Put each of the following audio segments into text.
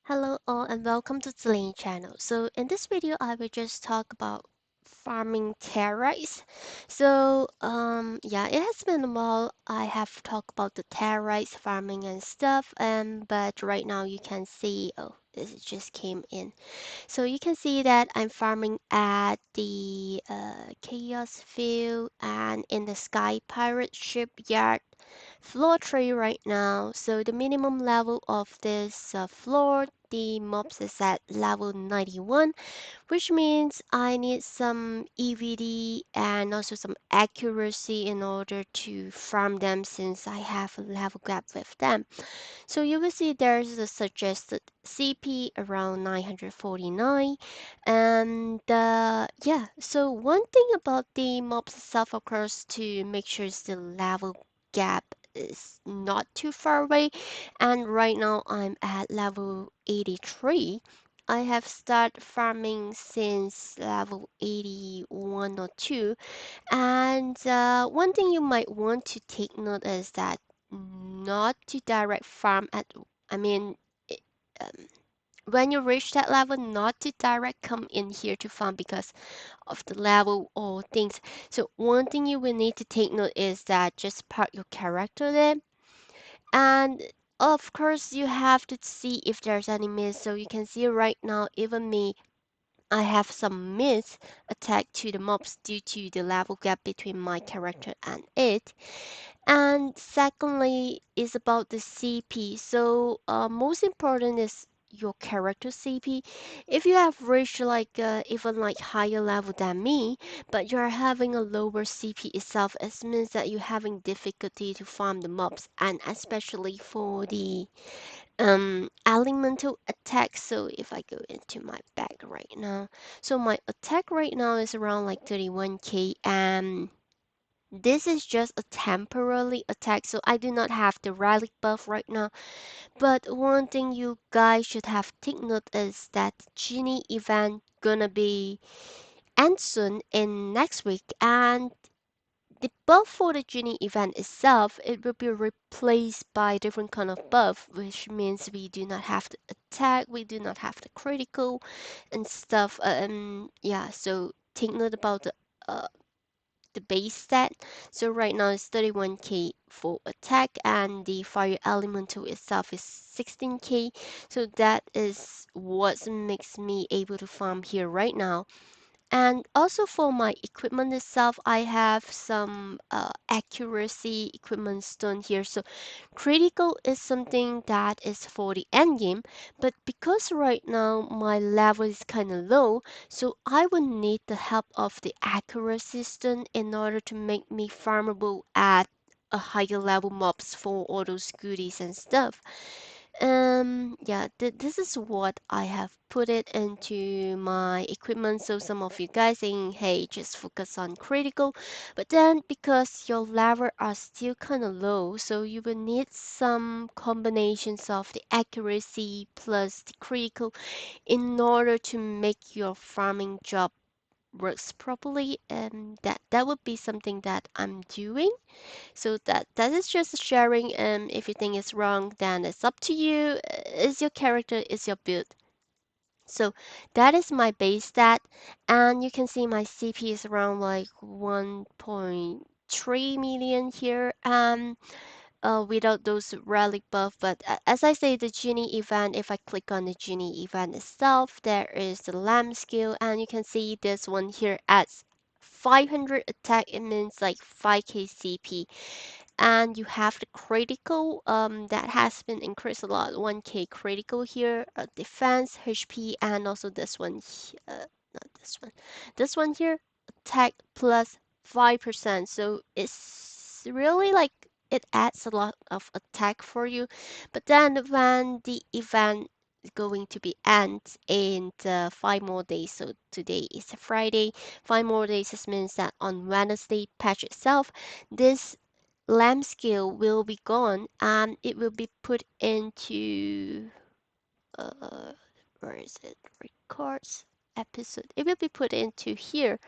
Hello all and welcome to Celine channel. So in this video I will just talk about farming Territes. Yeah, it has been a while I have talked about the Territes farming and stuff, but right now you can see, oh, this just came in. So you can see that I'm farming at the Chaos Field and in the Sky Pirate Shipyard floor 3 right now. So the minimum level of this floor, the mobs is at level 91, which means I need some EVD and also some accuracy in order to farm them since I have a level gap with them. So you will see there's a suggested CP around 949. And yeah, so one thing about the mobs itself, of course, to make sure the level gap is not too far away. And right now I'm at level 83. I have started farming since level 81 or 2. And one thing you might want to take note is that not to direct farm at, I mean, it, um, when you reach that level, not to direct come in here to farm because of the level or things. So one thing you will need to take note is that just park your character there. And of course, you have to see if there's any miss. So you can see right now, even me, I have some miss attack to the mobs due to the level gap between my character and it. And secondly is about the CP. So most important is your character CP. If you have reached like even like higher level than me, but you're having a lower CP itself, it means that you're having difficulty to farm the mobs, and especially for the elemental attack. So if I go into my bag right now, so my attack right now is around like 31k, and this is just a temporary attack, so I do not have the relic buff right now. But one thing you guys should have take note is that Genie event gonna be end soon in next week, and the buff for the Genie event itself, it will be replaced by different kind of buff, which means we do not have the attack, we do not have the critical and stuff. Yeah, so take note about uh, the base stat. So right now it's 31k for attack, and the fire elemental itself is 16k. So that is what makes me able to farm here right now. And also for my equipment itself, I have some accuracy equipment stone here. So critical is something that is for the end game, but because right now my level is kind of low, so I would need the help of the accuracy stone in order to make me farmable at a higher level mobs for all those goodies and stuff. Yeah, this is what I have put it into my equipment. So some of you guys saying, hey, just focus on critical, but then because your level are still kind of low, so you will need some combinations of the accuracy plus the critical in order to make your farming job works properly. And that would be something that I'm doing. So that is just sharing, and if you think it's wrong, then it's up to you. It's your character, it's your build. So that is my base stat, and you can see my CP is around like 1.3 million here. Without those relic buff, but as I say, the Genie event, if I click on the Genie event itself, there is the lamb skill, and you can see this one here adds 500 attack. It means like 5k CP, and you have the critical that has been increased a lot, 1k critical here, defense, HP, and also this one, not this one here, attack plus 5%. So it's really like it adds a lot of attack for you. But then when the event is going to be end in 5 more days, so today is Friday, 5 more days, this means that on Wednesday patch itself, this lamb skill will be gone, and it will be put into uh where is it, records episode, it will be put into here.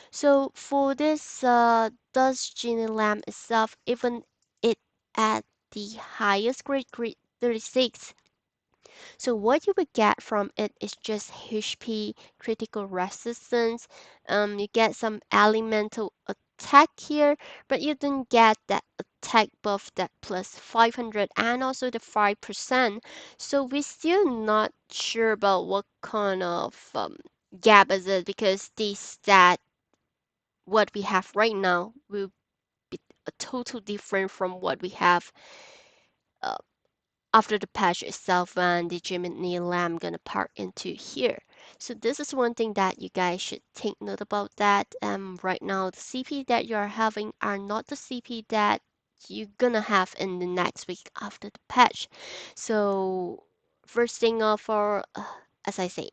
So for this dust genie lamb itself, even it at the highest grade, grade 36, So what you would get from it is just HP, critical resistance. You get some elemental attack here, but you don't get that attack buff that plus 500 and also the 5%. So we're still not sure about what kind of gap is it because the stat what we have right now will be a total different from what we have uh, after the patch itself and the Gemini lamp gonna part into here. So this is one thing that you guys should take note about that. Right now the CP that you're having are not the CP that you're gonna have in the next week after the patch. So first thing of all, as I say,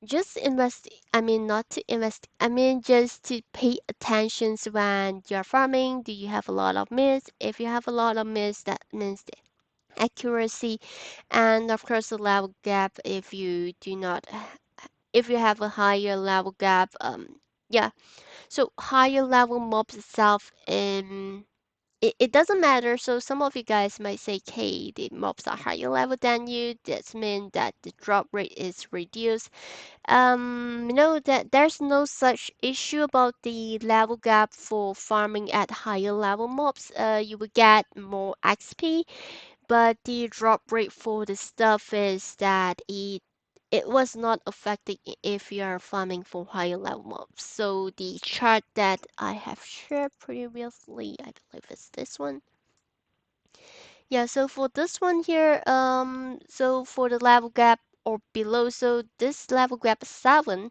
just invest, I mean, not to invest, I mean, just to pay attention when you're farming. Do you have a lot of miss? If you have a lot of miss, that means the accuracy and of course the level gap if you do not if you have a higher level gap yeah, so higher level mobs itself it doesn't matter. So some of you guys might say, okay, the mobs are higher level than you, that means that the drop rate is reduced. No, that there's no such issue about the level gap for farming at higher level mobs. You will get more XP, but the drop rate for the stuff is that it was not affected if you are farming for higher level mobs. So the chart that I have shared previously, I believe it's this one. Yeah, so for this one here, so for the level gap or below, so this level gap 7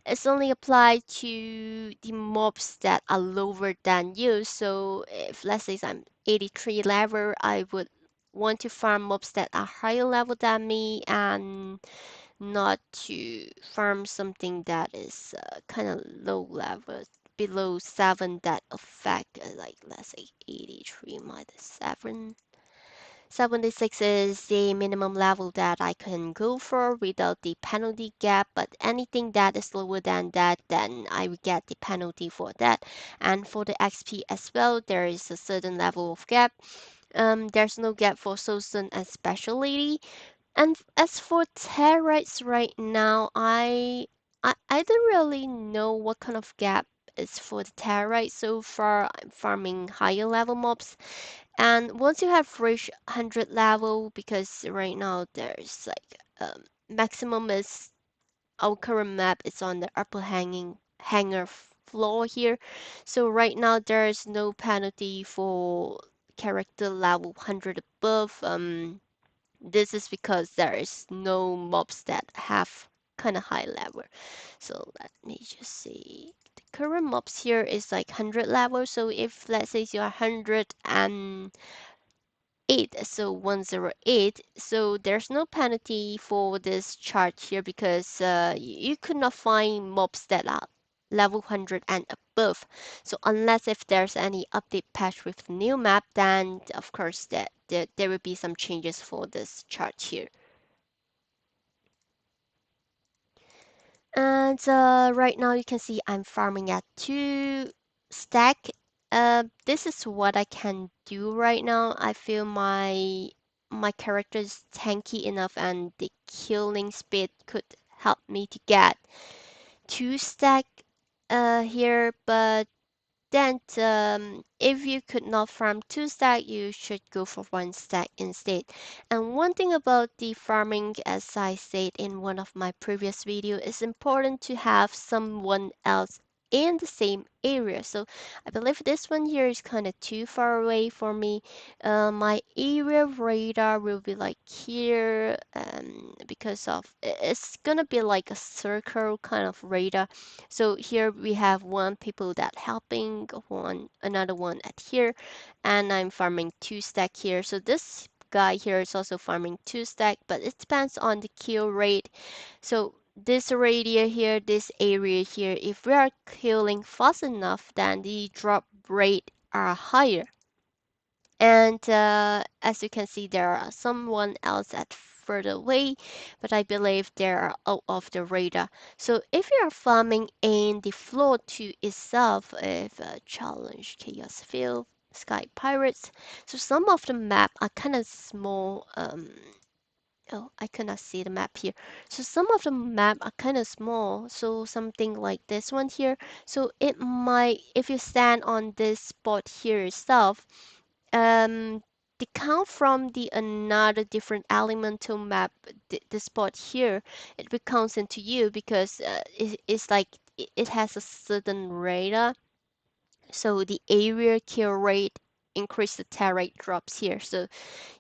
is only applied to the mobs that are lower than you. So if let's say I'm 83 level, I would want to farm mobs that are higher level than me and not to farm something that is kind of low level below 7 that affect like let's say 83 minus 7. 76 is the minimum level that I can go for without the penalty gap, but anything that is lower than that, then I will get the penalty for that. And for the XP as well, there is a certain level of gap. There's no gap for Sosan and Specialty. And as for Territes right now, I don't really know what kind of gap is for the Territe so far. I'm farming higher level mobs. And once you have reached 100 level, because right now there's like maximum is our current map is on the upper hanging hanger floor here. So right now there's no penalty for character level 100 above. This is because there is no mobs that have kind of high level. So let me just see. The current mobs here is like 100 level. So if let's say you're 108, so 108, so there's no penalty for this chart here because you could not find mobs that are level 100 and above. So unless if there's any update patch with the new map, then of course there will be some changes for this chart here. And right now you can see I'm farming at 2 stack. This is what I can do right now. I feel my character is tanky enough and the killing speed could help me to get 2 stack here, but then, if you could not farm 2 stack, you should go for 1 stack instead. And one thing about the farming, as I said in one of my previous video, it's important to have someone else in the same area. So I believe this one here is kind of too far away for me. My area radar will be like here, because of it's gonna be like a circle kind of radar. So here we have one people that helping, one another one at here, and I'm farming 2 stack here. So this guy here is also farming 2 stack, but it depends on the kill rate. So this area here, this area here, if we are killing fast enough, then the drop rate are higher. And as you can see, there are someone else at further away, but I believe they are out of the radar. So if you are farming in the floor 2 itself, if challenge chaos field, sky pirates, so some of the map are kind of small. Oh, I cannot see the map here. So some of the map are kind of small. So something like this one here. So it might, if you stand on this spot here itself, the count from the another different elemental map, the spot here, it becomes into you because it's like it has a certain radar. So the area kill rate increase the tear rate drops here. So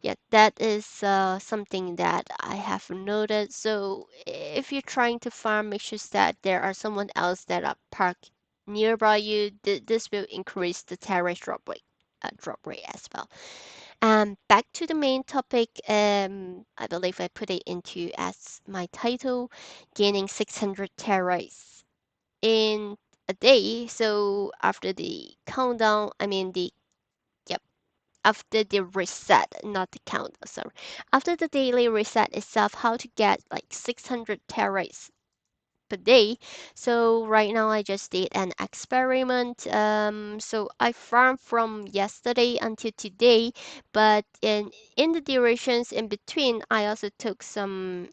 yeah, that is something that I have noted. So if you're trying to farm, make sure that there are someone else that are parked nearby you. This will increase the terrace drop rate as well. Back to the main topic. I believe I put it into as my title, gaining 600 terrace in a day. So after the countdown, I mean the yep, after the reset, not the count, sorry. After the daily reset itself, how to get like 600 terabytes per day. So right now I just did an experiment. So I farmed from yesterday until today, but in the durations in between, I also took some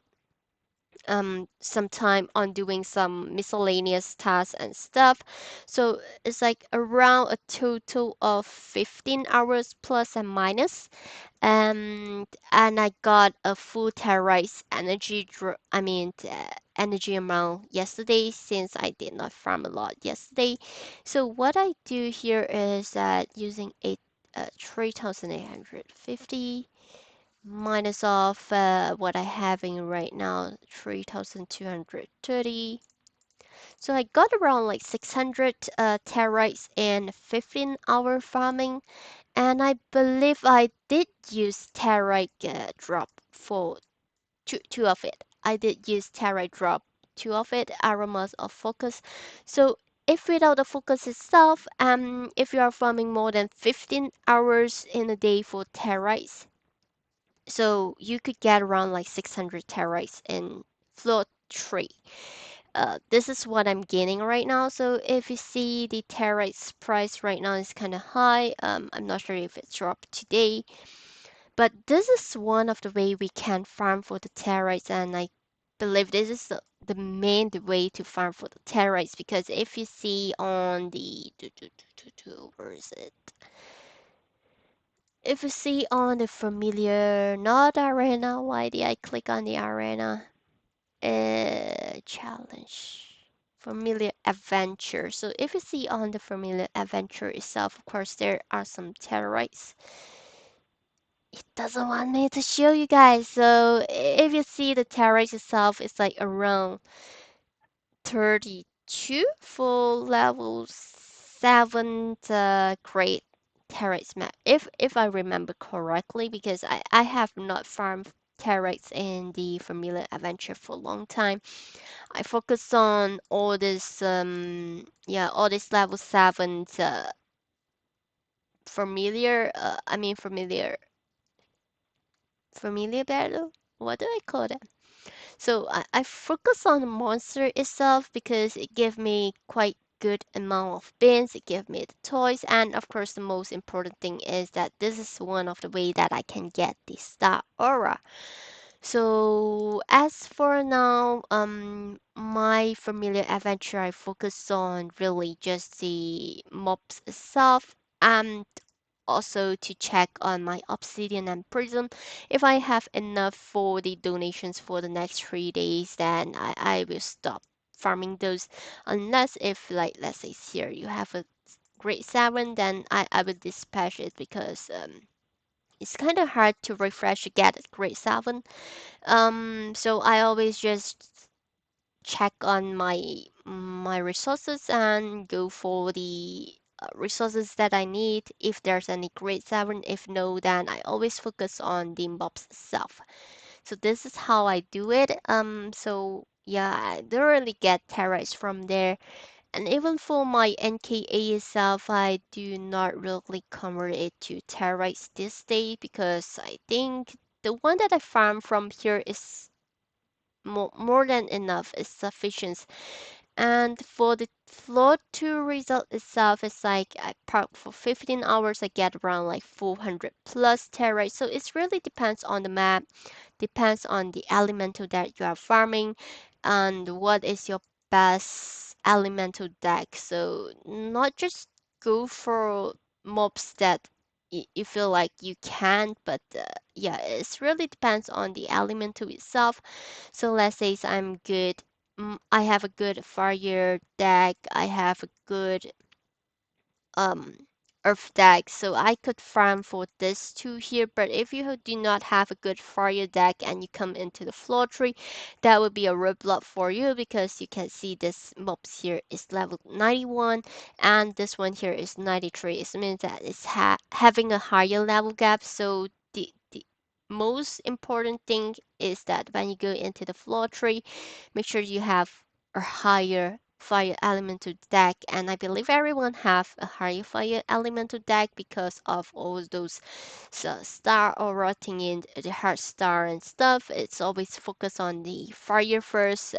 time on doing some miscellaneous tasks and stuff. So it's like around a total of 15 hours plus and minus. And I got a full terabyte energy amount yesterday since I did not farm a lot yesterday. So what I do here is that using 3,850 minus off what I having right now, 3,230. So I got around like 600 terabytes in 15-hour farming, and I believe I did use terabyte drop for two of it. I did use terabyte drop two of it, aromas of focus. So if without the focus itself, if you are farming more than 15 hours in a day for terabytes, so you could get around like 600 terabytes in float 3. This is what I'm gaining right now. So if you see the terabytes price right now is kind of high, I'm not sure if it's dropped today, but this is one of the way we can farm for the terabytes, and I believe this is the main way to farm for the terabytes because if you see on the where is it? If you see on the familiar, not arena, why did I click on the arena? Challenge. Familiar adventure. So if you see on the familiar adventure itself, of course, there are some terrorites. It doesn't want me to show you guys. So if you see the terrorist itself, it's like around 32 for level 7 grade Territes map. If I remember correctly, because I have not farmed Territes in the familiar adventure for a long time. I focus on all this all this level 7 familiar familiar battle. What do I call it? So I focus on the monster itself because it gave me quite good amount of bins, it gave me the toys, and of course the most important thing is that this is one of the way that I can get the star aura. So as for now, my familiar adventure I focus on really just the mobs itself and also to check on my obsidian and prism. If I have enough for the donations for the next 3 days, then I will stop farming those. Unless if like let's say here you have a grade 7, then I will dispatch it because it's kind of hard to refresh to get a grade 7. So I always just check on my resources and go for the resources that I need. If there's any grade 7, if no, then I always focus on the mobs itself. So this is how I do it. So yeah, I don't really get terrorists from there. And even for my NKA itself, I do not really convert it to terrorists this day because I think the one that I farm from here is more than enough, is sufficient And for the floor 2 result itself, it's like I park for 15 hours, I get around like 400 plus Territes. So it really depends on the map, depends on the elemental that you are farming, and what is your best elemental deck. So not just go for mobs that you feel like you can, but yeah, it really depends on the elemental itself. So let's say I'm good. I have a good fire deck. I have a good um earth deck, so I could farm for this two here. But if you do not have a good fire deck and you come into the floor tree, that would be a roadblock for you, because you can see this mobs here is level 91 and this one here is 93. It means that it's having a higher level gap. So the most important thing is that when you go into the floor tree, make sure you have a higher fire elemental deck, and I believe everyone have a higher fire elemental deck because of all those star aura thing in the heart star and stuff. It's always focus on the fire first.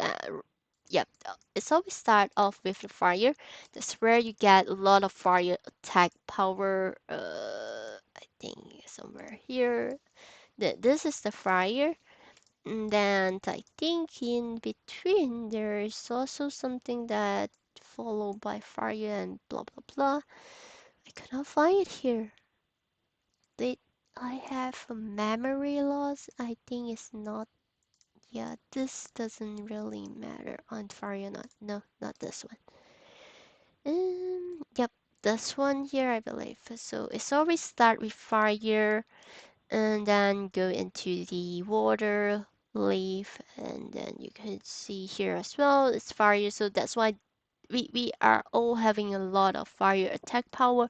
Yep, it's always start off with the fire. That's where you get a lot of fire attack power. I think somewhere here. This is the fire. And then I think in between there is also something that followed by fire and blah blah blah. I cannot find it here. Did I have a memory loss? I think it's not. Yeah, this doesn't really matter on fire. Not no, not this one. Yep, this one here I believe. So it's always start with fire and then go into the water, leaf, and then you can see here as well it's fire. So that's why we are all having a lot of fire attack power.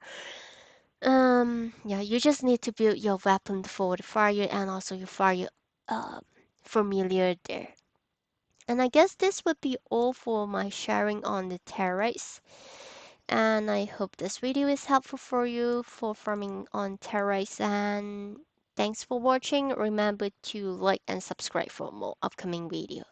Yeah, you just need to build your weapon for the fire and also your fire um familiar there. And I guess this would be all for my sharing on the Territes. And I hope this video is helpful for you for farming on Territes. And thanks for watching. Remember to like and subscribe for more upcoming video.